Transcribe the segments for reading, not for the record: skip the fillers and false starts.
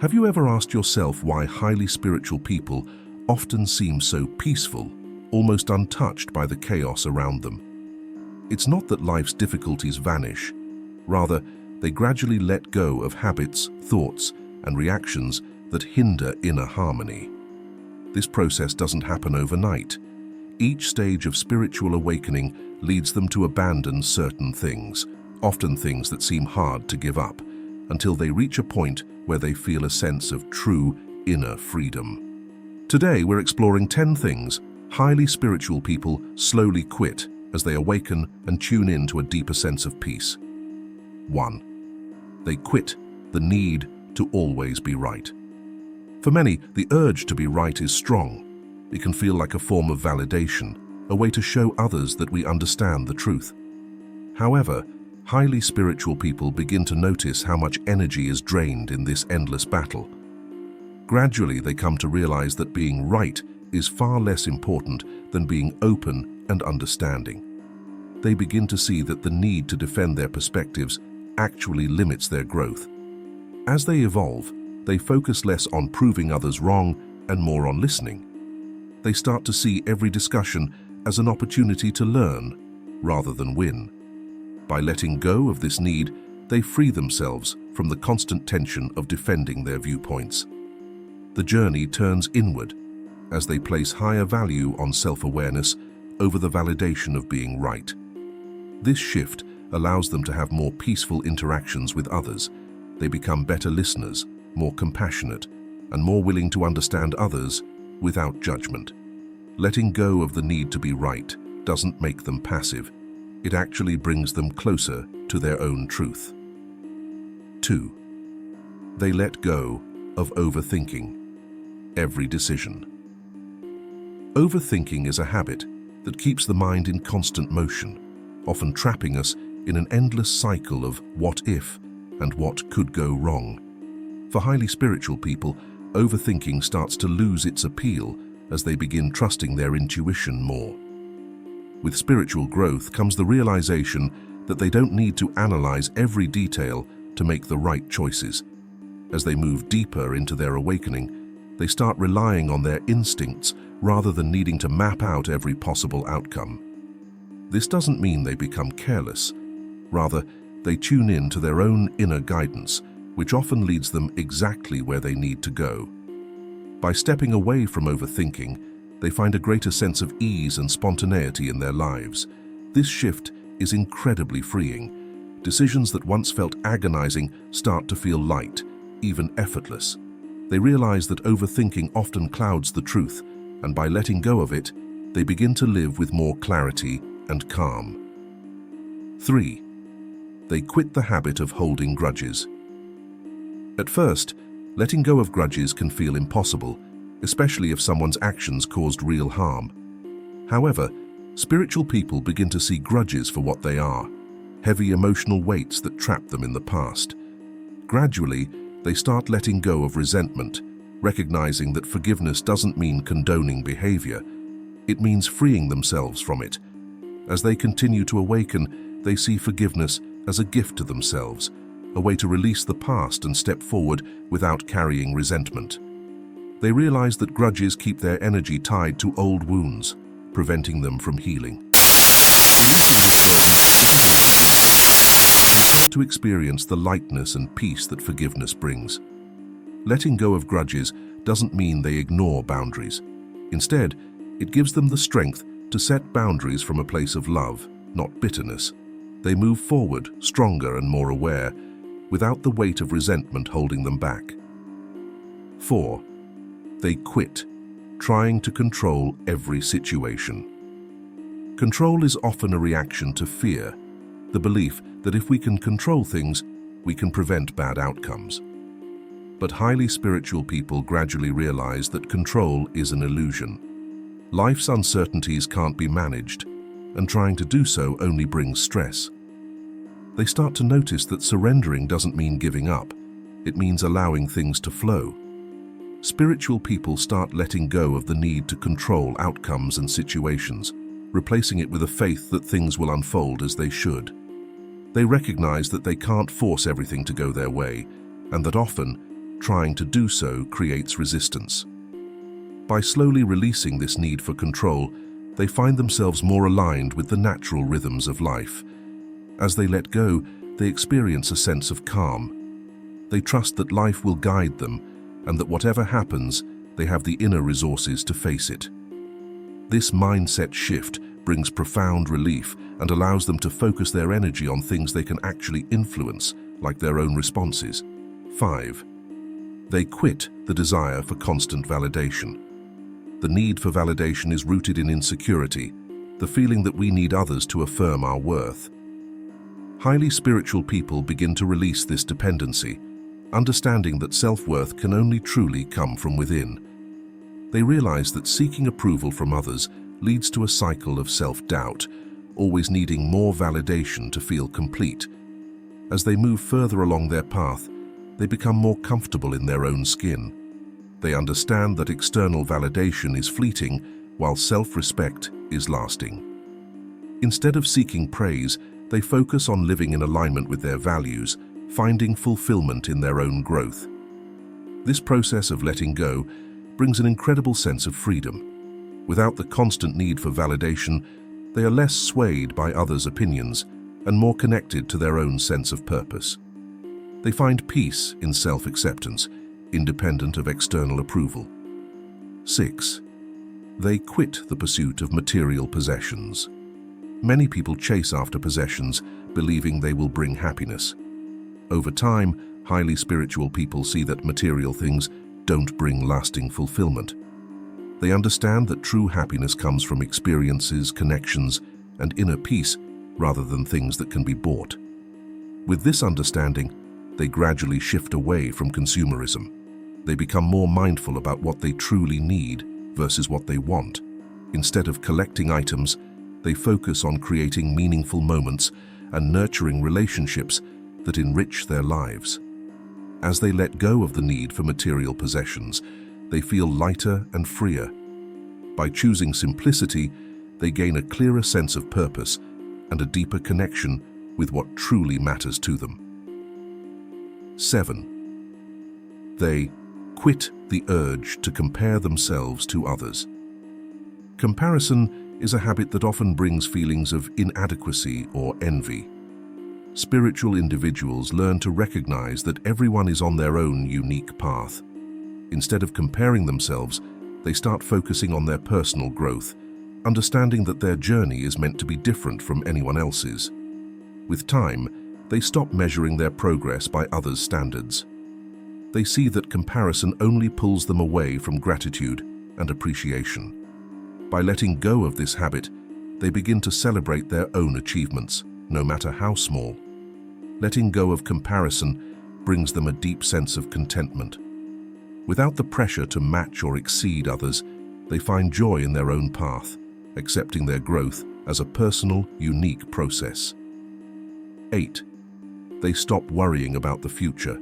Have you ever asked yourself why highly spiritual people often seem so peaceful, almost untouched by the chaos around them? It's not that life's difficulties vanish. Rather, they gradually let go of habits, thoughts, and reactions that hinder inner harmony. This process doesn't happen overnight. Each stage of spiritual awakening leads them to abandon certain things, often things that seem hard to give up, until they reach a point where they feel a sense of true inner freedom. Today, we're exploring 10 things highly spiritual people slowly quit as they awaken and tune in to a deeper sense of peace. 1. They quit the need to always be right. For many, the urge to be right is strong. It can feel like a form of validation, a way to show others that we understand the truth. However, highly spiritual people begin to notice how much energy is drained in this endless battle. Gradually, they come to realize that being right is far less important than being open and understanding. They begin to see that the need to defend their perspectives actually limits their growth. As they evolve, they focus less on proving others wrong and more on listening. They start to see every discussion as an opportunity to learn rather than win. By letting go of this need, they free themselves from the constant tension of defending their viewpoints. The journey turns inward as they place higher value on self-awareness over the validation of being right. This shift allows them to have more peaceful interactions with others. They become better listeners, more compassionate, and more willing to understand others without judgment. Letting go of the need to be right doesn't make them passive. It actually brings them closer to their own truth. 2. They let go of overthinking every decision. Overthinking is a habit that keeps the mind in constant motion, often trapping us in an endless cycle of what if and what could go wrong. For highly spiritual people, overthinking starts to lose its appeal as they begin trusting their intuition more. With spiritual growth comes the realization that they don't need to analyze every detail to make the right choices. As they move deeper into their awakening, they start relying on their instincts rather than needing to map out every possible outcome. This doesn't mean they become careless. Rather, they tune in to their own inner guidance, which often leads them exactly where they need to go. By stepping away from overthinking, they find a greater sense of ease and spontaneity in their lives. This shift is incredibly freeing. Decisions that once felt agonizing start to feel light, even effortless. They realize that overthinking often clouds the truth, and by letting go of it, they begin to live with more clarity and calm. 3. They quit the habit of holding grudges. At first, letting go of grudges can feel impossible, especially if someone's actions caused real harm. However, spiritual people begin to see grudges for what they are, heavy emotional weights that trap them in the past. Gradually, they start letting go of resentment, recognizing that forgiveness doesn't mean condoning behavior. It means freeing themselves from it. As they continue to awaken, they see forgiveness as a gift to themselves, a way to release the past and step forward without carrying resentment. They realize that grudges keep their energy tied to old wounds, preventing them from healing. Initially, it was they start to experience the lightness and peace that forgiveness brings. Letting go of grudges doesn't mean they ignore boundaries. Instead, it gives them the strength to set boundaries from a place of love, not bitterness. They move forward, stronger and more aware, without the weight of resentment holding them back. 4. They quit trying to control every situation. Control is often a reaction to fear, the belief that if we can control things, we can prevent bad outcomes. But highly spiritual people gradually realize that control is an illusion. Life's uncertainties can't be managed, and trying to do so only brings stress. They start to notice that surrendering doesn't mean giving up. It means allowing things to flow. Spiritual people start letting go of the need to control outcomes and situations, replacing it with a faith that things will unfold as they should. They recognize that they can't force everything to go their way, and that often, trying to do so creates resistance. By slowly releasing this need for control, they find themselves more aligned with the natural rhythms of life. As they let go, they experience a sense of calm. They trust that life will guide them and that whatever happens, they have the inner resources to face it. This mindset shift brings profound relief and allows them to focus their energy on things they can actually influence, like their own responses. 5. They quit the desire for constant validation. The need for validation is rooted in insecurity, the feeling that we need others to affirm our worth. Highly spiritual people begin to release this dependency, understanding that self-worth can only truly come from within. They realize that seeking approval from others leads to a cycle of self-doubt, always needing more validation to feel complete. As they move further along their path, they become more comfortable in their own skin. They understand that external validation is fleeting, while self-respect is lasting. Instead of seeking praise, they focus on living in alignment with their values, finding fulfillment in their own growth. This process of letting go brings an incredible sense of freedom. Without the constant need for validation, they are less swayed by others' opinions and more connected to their own sense of purpose. They find peace in self-acceptance, independent of external approval. 6. They quit the pursuit of material possessions. Many people chase after possessions, believing they will bring happiness. Over time, highly spiritual people see that material things don't bring lasting fulfillment. They understand that true happiness comes from experiences, connections, and inner peace rather than things that can be bought. With this understanding, they gradually shift away from consumerism. They become more mindful about what they truly need versus what they want. Instead of collecting items, they focus on creating meaningful moments and nurturing relationships that enrich their lives. As they let go of the need for material possessions, they feel lighter and freer. By choosing simplicity, they gain a clearer sense of purpose and a deeper connection with what truly matters to them. 7. They quit the urge to compare themselves to others. Comparison is a habit that often brings feelings of inadequacy or envy. Spiritual individuals learn to recognize that everyone is on their own unique path. Instead of comparing themselves, they start focusing on their personal growth, understanding that their journey is meant to be different from anyone else's. With time, they stop measuring their progress by others' standards. They see that comparison only pulls them away from gratitude and appreciation. By letting go of this habit, they begin to celebrate their own achievements, no matter how small. Letting go of comparison brings them a deep sense of contentment. Without the pressure to match or exceed others, they find joy in their own path, accepting their growth as a personal, unique process. 8. They stop worrying about the future.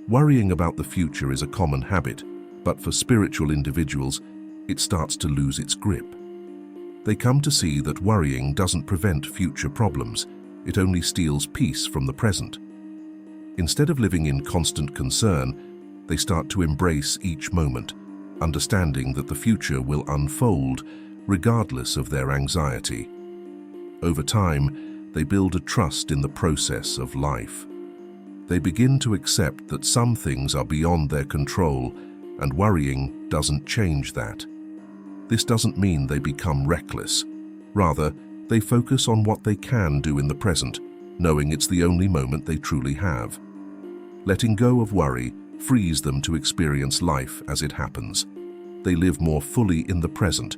Worrying about the future is a common habit, but for spiritual individuals, it starts to lose its grip. They come to see that worrying doesn't prevent future problems, it only steals peace from the present. Instead of living in constant concern, they start to embrace each moment, understanding that the future will unfold regardless of their anxiety. Over time, they build a trust in the process of life. They begin to accept that some things are beyond their control, and worrying doesn't change that. This doesn't mean they become reckless. Rather, they focus on what they can do in the present, knowing it's the only moment they truly have. Letting go of worry frees them to experience life as it happens. They live more fully in the present,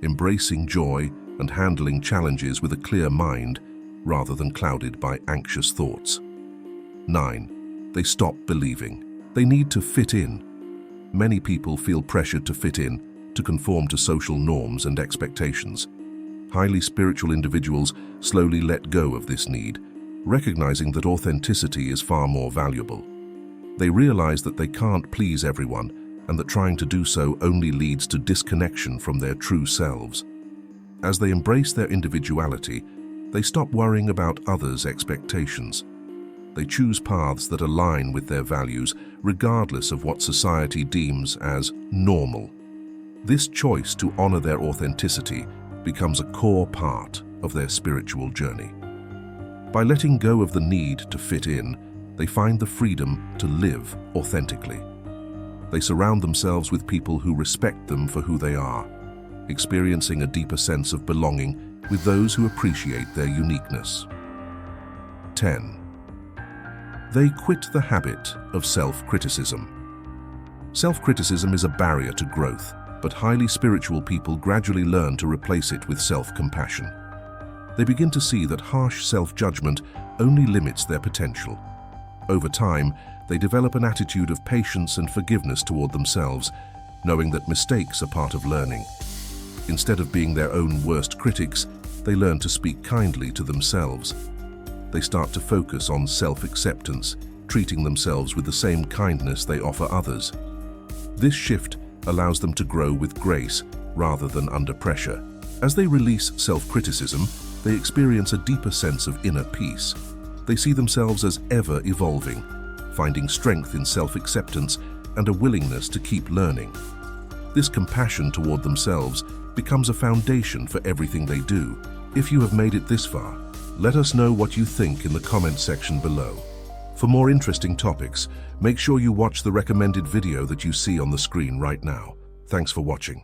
embracing joy and handling challenges with a clear mind rather than clouded by anxious thoughts. 9. They stop believing. They need to fit in. Many people feel pressured to fit in, to conform to social norms and expectations. Highly spiritual individuals slowly let go of this need, recognizing that authenticity is far more valuable. They realize that they can't please everyone and that trying to do so only leads to disconnection from their true selves. As they embrace their individuality, they stop worrying about others' expectations. They choose paths that align with their values, regardless of what society deems as normal. This choice to honor their authenticity becomes a core part of their spiritual journey. By letting go of the need to fit in, they find the freedom to live authentically. They surround themselves with people who respect them for who they are, experiencing a deeper sense of belonging with those who appreciate their uniqueness. 10. They quit the habit of self-criticism. Self-criticism is a barrier to growth, but highly spiritual people gradually learn to replace it with self-compassion. They begin to see that harsh self-judgment only limits their potential. Over time, they develop an attitude of patience and forgiveness toward themselves, knowing that mistakes are part of learning. Instead of being their own worst critics, they learn to speak kindly to themselves. They start to focus on self-acceptance, treating themselves with the same kindness they offer others. This shift allows them to grow with grace rather than under pressure. As they release self-criticism, they experience a deeper sense of inner peace. They see themselves as ever evolving, finding strength in self-acceptance and a willingness to keep learning. This compassion toward themselves becomes a foundation for everything they do. If you have made it this far, let us know what you think in the comment section below. For more interesting topics, make sure you watch the recommended video that you see on the screen right now. Thanks for watching.